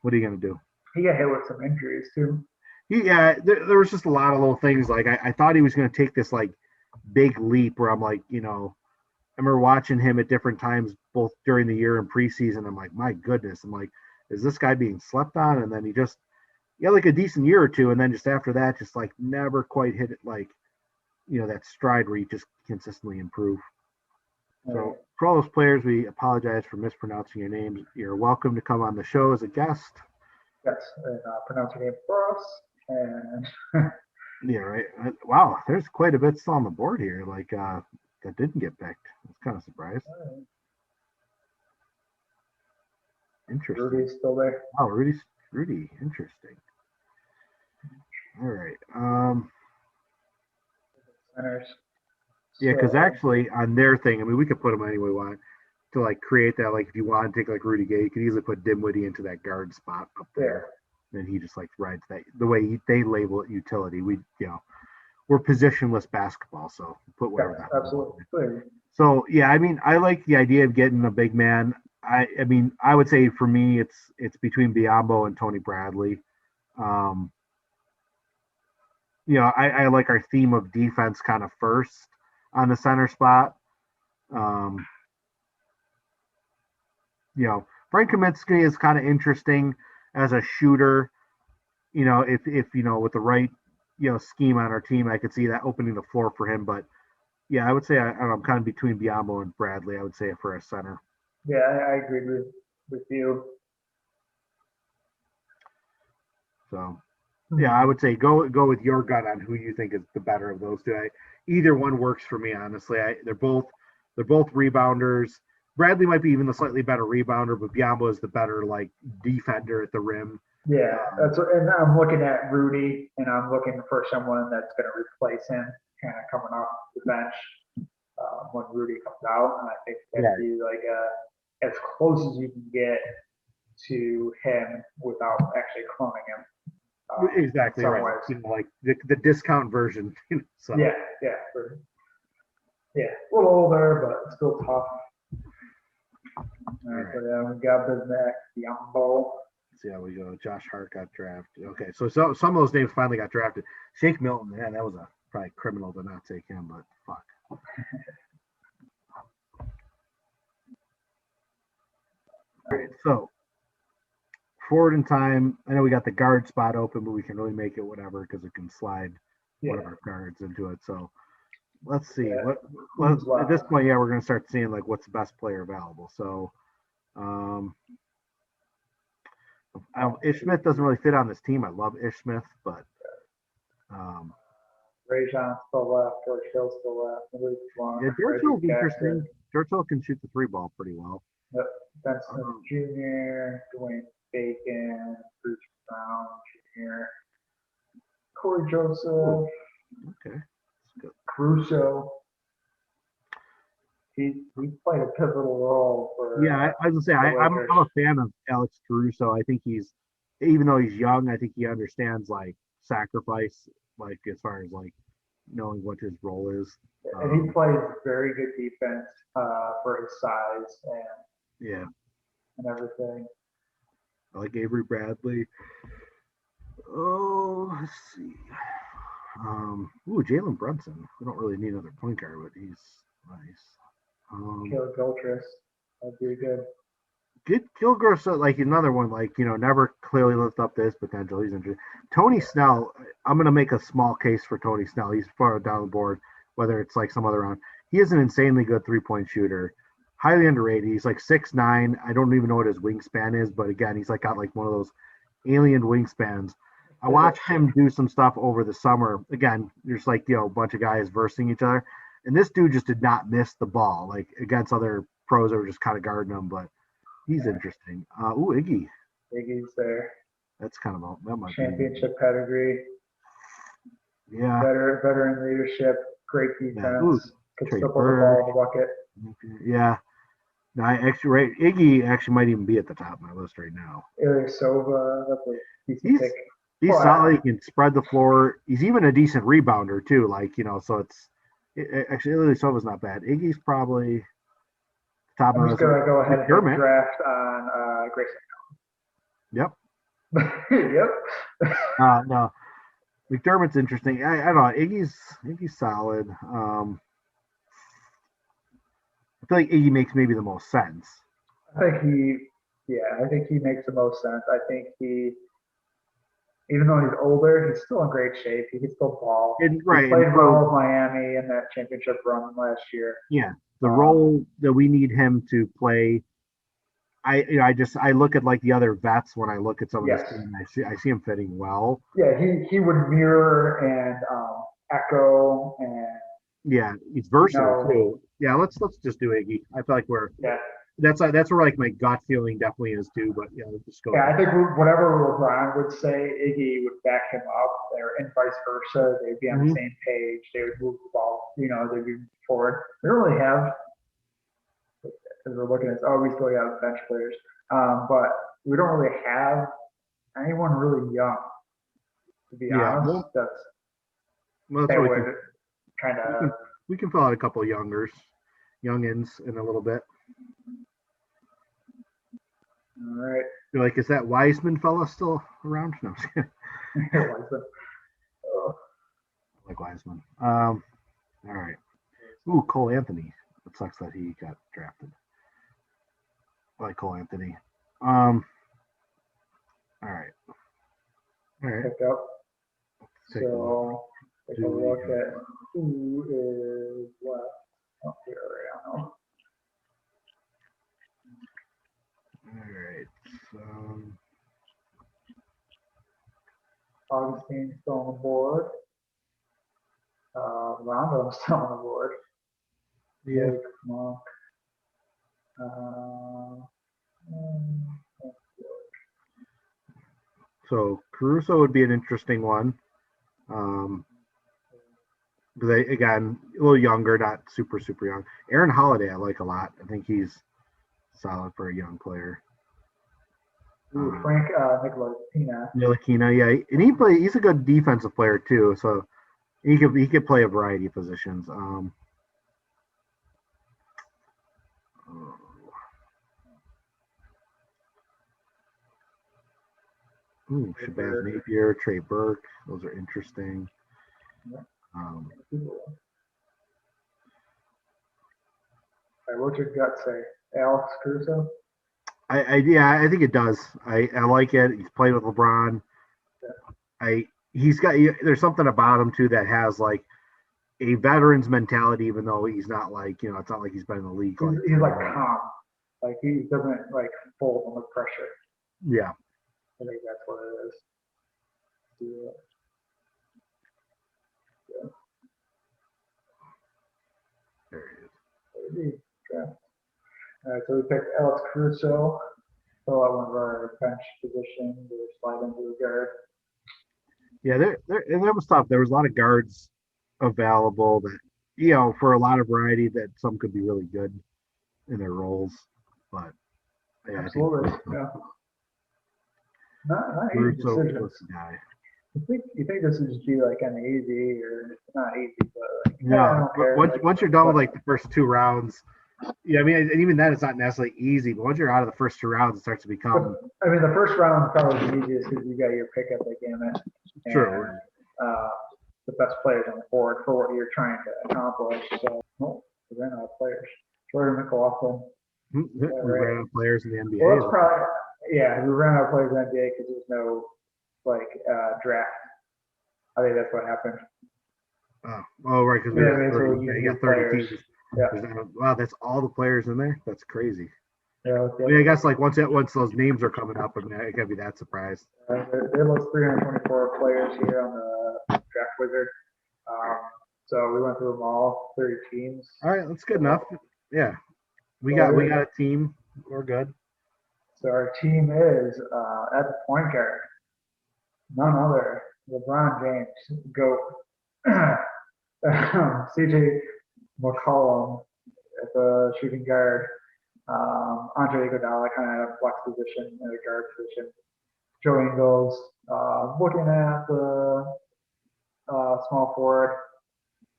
what are you going to do? He got hit with some injuries too. Yeah, there was just a lot of little things. Like I thought he was going to take this like big leap where I'm like, I remember watching him at different times, both during the year and preseason. I'm like, my goodness. I'm like, is this guy being slept on? And then he had like a decent year or two. And then just after that, just like never quite hit it like, that stride where you just consistently improve. So for all those players, we apologize for mispronouncing your names. You're welcome to come on the show as a guest. Yes, and pronounce your name for us. And yeah, right. Wow, there's quite a bit still on the board here. Like that didn't get picked. I was kind of surprised. Interesting. Rudy's still there. Oh, Rudy. Interesting. All right. Centers. Yeah, because actually on their thing, I mean, we could put them any way we want to like create that. Like if you want to take like Rudy Gay, you could easily put Dinwiddie into that guard spot up there. Yeah. And he just like rides that the way they label it utility. We're positionless basketball, so put whatever that. Absolutely. So yeah, I mean, I like the idea of getting a big man. I mean, I would say for me, it's between Biyombo and Tony Bradley. I like our theme of defense kind of first on the center spot. Frank Kaminsky is kind of interesting as a shooter. If with the right scheme on our team, I could see that opening the floor for him. But yeah, I would say I'm kind of between Biyombo and Bradley. I would say for a center. Yeah, I agree with you. So yeah, I would say go with your gut on who you think is the better of those two. Either one works for me, honestly. They're both rebounders. Bradley might be even the slightly better rebounder, but Biyombo is the better like defender at the rim. Yeah, and I'm looking at Rudy, and I'm looking for someone that's going to replace him, kind of coming off the bench when Rudy comes out. And I think that'd be like as close as you can get to him without actually cloning him. Exactly right. Like the discount version. So. Yeah, a little older, but still tough. All right. So yeah, we got Bismack, Biyombo. See how we go. Josh Hart got drafted. Okay, so some of those names finally got drafted. Shake Milton, man, that was probably criminal to not take him, but fuck. All right, so forward in time. I know we got the guard spot open, but we can really make it whatever because it can slide one of our guards into it. So let's see. At this point, we're going to start seeing like what's the best player available. So Ish Smith doesn't really fit on this team. I love Ish Smith, but Rajon still left, George Hill still left. Yeah, George Hill's interesting. George Hill can shoot the three ball pretty well. Yep. Benson Jr., Dwayne Bacon, Bruce Brown Jr., Corey Joseph. Okay. That's good. Cruzo. He played a pivotal role for. Yeah, I was gonna say I'm a fan of Alex Cruzo. I think he's even though he's young, I think he understands like sacrifice, like as far as like knowing what his role is. And he plays very good defense for his size Yeah, and everything. I like Avery Bradley. Oh, let's see. Jalen Brunson. We don't really need another point guard, but he's nice. Caleb Gilchrist, that'd be good. Get Gilchrist, like another one, like, never clearly lived up to his potential. He's interesting. Tony Snell, I'm going to make a small case for Tony Snell. He's far down the board, whether it's like some other round. He is an insanely good three-point shooter, highly underrated. He's like 6'9". I don't even know what his wingspan is, but again, he's like got like one of those alien wingspans. I watched him do some stuff over the summer. Again, there's like, a bunch of guys versing each other. And this dude just did not miss the ball, like against other pros that were just kind of guarding him, but he's interesting. Iggy. Iggy's there. That's kind of that might championship pedigree. Yeah. Veteran leadership, great defense. Could still put the ball in the bucket. Yeah. No, Iggy actually might even be at the top of my list right now. Ilyasova, that's a decent pick. He's solid. He can spread the floor. He's even a decent rebounder too. Like, so actually Ilyasova's not bad. Iggy's probably top of I'm just gonna go ahead and draft on Grayson. Yep. Yep. No, McDermott's interesting. I don't know. Iggy's solid. I feel like Iggy makes maybe the most sense. I think he makes the most sense. I think even though he's older, he's still in great shape. He can still ball. Right. He played well with Miami in that championship run last year. Yeah. The role that we need him to play, I look at like the other vets when I look at some of this team. I see him fitting well. Yeah, he would mirror and echo and. Yeah, he's versatile too. Yeah, let's just do Iggy. I feel like that's where like my gut feeling definitely is too. But yeah, let's just go. Yeah, I think whatever LeBron would say, Iggy would back him up, and vice versa. They'd be on the same page. They would move the ball. They'd be forward. We don't really have, as we're looking at, we still got bench players, but we don't really have anyone really young. To be honest, that would kind of. We can fill out a couple of youngins in a little bit. All right. You're like, is that Wiseman fella still around? No. Wiseman. I like Wiseman. All right. Cole Anthony. It sucks that he got drafted. I like Cole Anthony. All right. Pick up. Take a look at who is left up here right now. All right. Augustine's still on the board. Rondo's still on the board. Yeah. Monk. So Cruzo would be an interesting one. Again, a little younger, not super young. Aaron Holiday, I like a lot. I think he's solid for a young player. Frank Ntilikina, yeah, and he's a good defensive player too. So he could play a variety of positions. Shabazz Napier, Trey Burke, those are interesting. What's your gut say? Alex Cruzo? I think it does. I like it. He's played with LeBron. There's something about him too that has like a veteran's mentality, even though he's not like, it's not like he's been in the league. He's like calm. Like he doesn't like fold under pressure. Yeah. I think that's what it is. Yeah. There he is. All right, so we picked Alex Cruzo, fill out one of our bench positions, or slide into the guard. Yeah, there was tough. There was a lot of guards available that, for a lot of variety, that some could be really good in their roles. But yeah, absolutely, yeah. not easy Cruzo decisions. was the guy. You think this would just be like kind of easy or not easy, but like, I No, don't but care. once you're done with like the first two rounds, yeah, I mean, and even then, it's not necessarily easy. But once you're out of the first two rounds, it starts to become I mean, the first round is probably the easiest because you got your pick at the gamut true. and uh, the best players on the board for what you're trying to accomplish. So, oh, we ran out of players. Jordan McLaughlin. We Right. ran out of players in the Well, NBA. it's probably, yeah, we ran out of players in the NBA because there's no draft. I think that's what happened. Oh, right, because we Yeah, got I mean, so 30. we Yeah, use you new got 30 players. teams. Yeah. Wow, that's all the players in there. That's crazy. Yeah, I mean, I guess like once those names are coming up, I mean, I can't be that surprised. there was 324 players here on the draft wizard. So we went through them all, 30 teams. All right, that's good enough. Yeah, we Well, got a team. We're good. So our team is at the point guard, none other, LeBron James, GOAT, CJ McCollum at the shooting guard, Andre Iguodala kind of flex position in the guard position, Joe Ingles, looking at the small forward,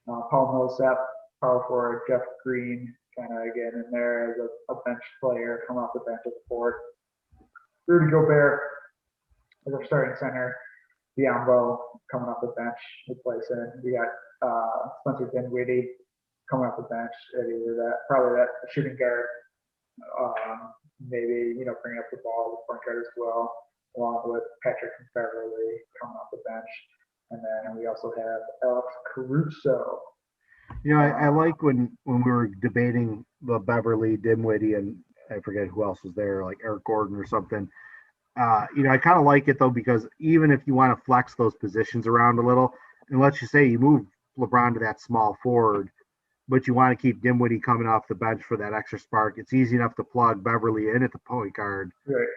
Paul Millsap, power forward, Jeff Green, kind of again in there as a bench player, come off the bench as a forward. Rudy Gobert as our starting center, Biombo coming off the bench, replacing. We got Spencer Dinwiddie coming off the bench at either probably that shooting guard, maybe bringing up the ball as a point guard as well, along with Patrick Beverly coming off the bench, and then we also have Alex Cruzo. I like when we were debating the Beverly, Dinwiddie, and I forget who else was there, like Eric Gordon or something. I kind of like it though, because even if you want to flex those positions around a little, and let's just say you move LeBron to that small forward, but you want to keep Dinwiddie coming off the bench for that extra spark, it's easy enough to plug Beverly in at the point guard. Right.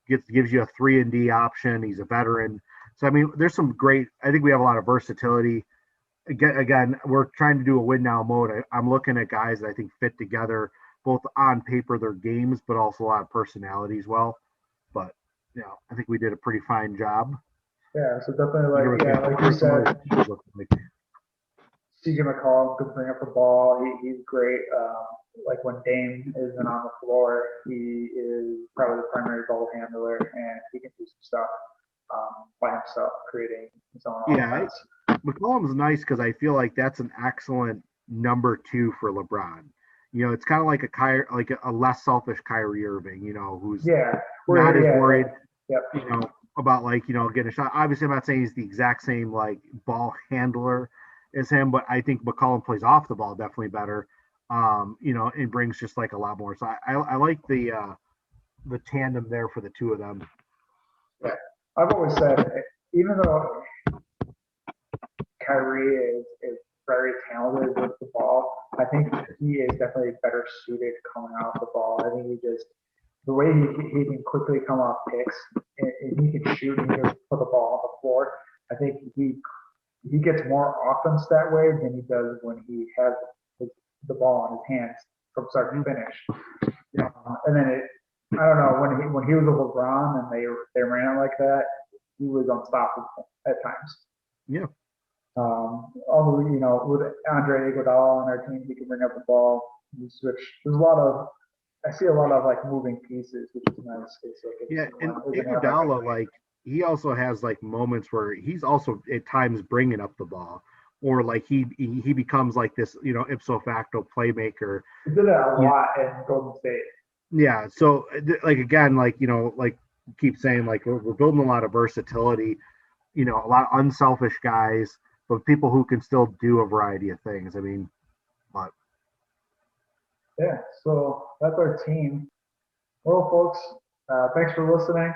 Gives you a 3-and-D option. He's a veteran. So, I mean, there's some great, I think we have a lot of versatility. Again, we're trying to do a win now mode. I'm looking at guys that I think fit together, both on paper, their games, but also a lot of personality as well. But, I think we did a pretty fine job. Yeah, so definitely like you said, CJ McCollum could bring up the ball. He's great. Like when Dame isn't on the floor, he is probably the primary ball handler, and he can do some stuff by himself, creating his own offense. McCollum's nice because I feel like that's an excellent number 2 for LeBron. It's kind of like a less selfish Kyrie Irving, who's not as worried, about getting a shot. Obviously, I'm not saying he's the exact same like ball handler as him, but I think McCollum plays off the ball definitely better. And brings just like a lot more. So I like the tandem there for the two of them. Yeah, I've always said, even though Kyrie is very talented with the ball, I think he is definitely better suited coming off the ball. I think the way he can quickly come off picks, and he can shoot and just put the ball on the floor. I think he gets more offense that way than he does when he has the ball in his hands from start to finish. Yeah. And then I don't know, when he was with LeBron and they ran it like that, he was unstoppable at times. Yeah. Although with Andre Iguodala on our team, he can bring up the ball. You switch. I see a lot of like moving pieces, which is nice. And Iguodala, like he also has like moments where he's also at times bringing up the ball, or like he becomes like this, ipso facto playmaker. He did that a lot in Golden State. Yeah. So like again, like like keep saying, like we're building a lot of versatility, a lot of unselfish guys, but people who can still do a variety of things. I mean, but yeah, so that's our team. Well, folks, thanks for listening.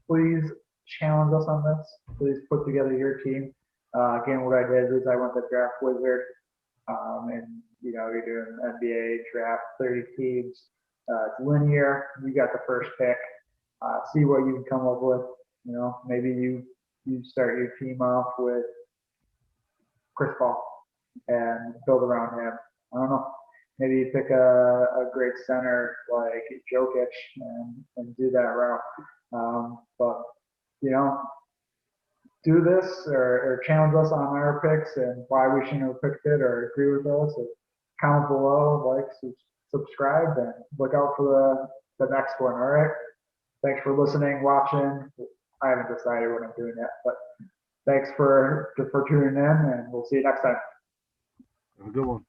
Please challenge us on this. Please put together your team. Again, what I did is I went to Draft Wizard, and you're doing NBA draft, 30 teams. It's linear. You got the first pick. See what you can come up with. Maybe you start your team off with Chris Paul and build around him. I don't know. Maybe you pick a great center like Jokic and do that route. But do this or challenge us on our picks and why we shouldn't have picked it or agree with us. Or comment below, like, subscribe, and look out for the next one. All right. Thanks for listening, watching. I haven't decided what I'm doing yet, but thanks for tuning in, and we'll see you next time. Have a good one.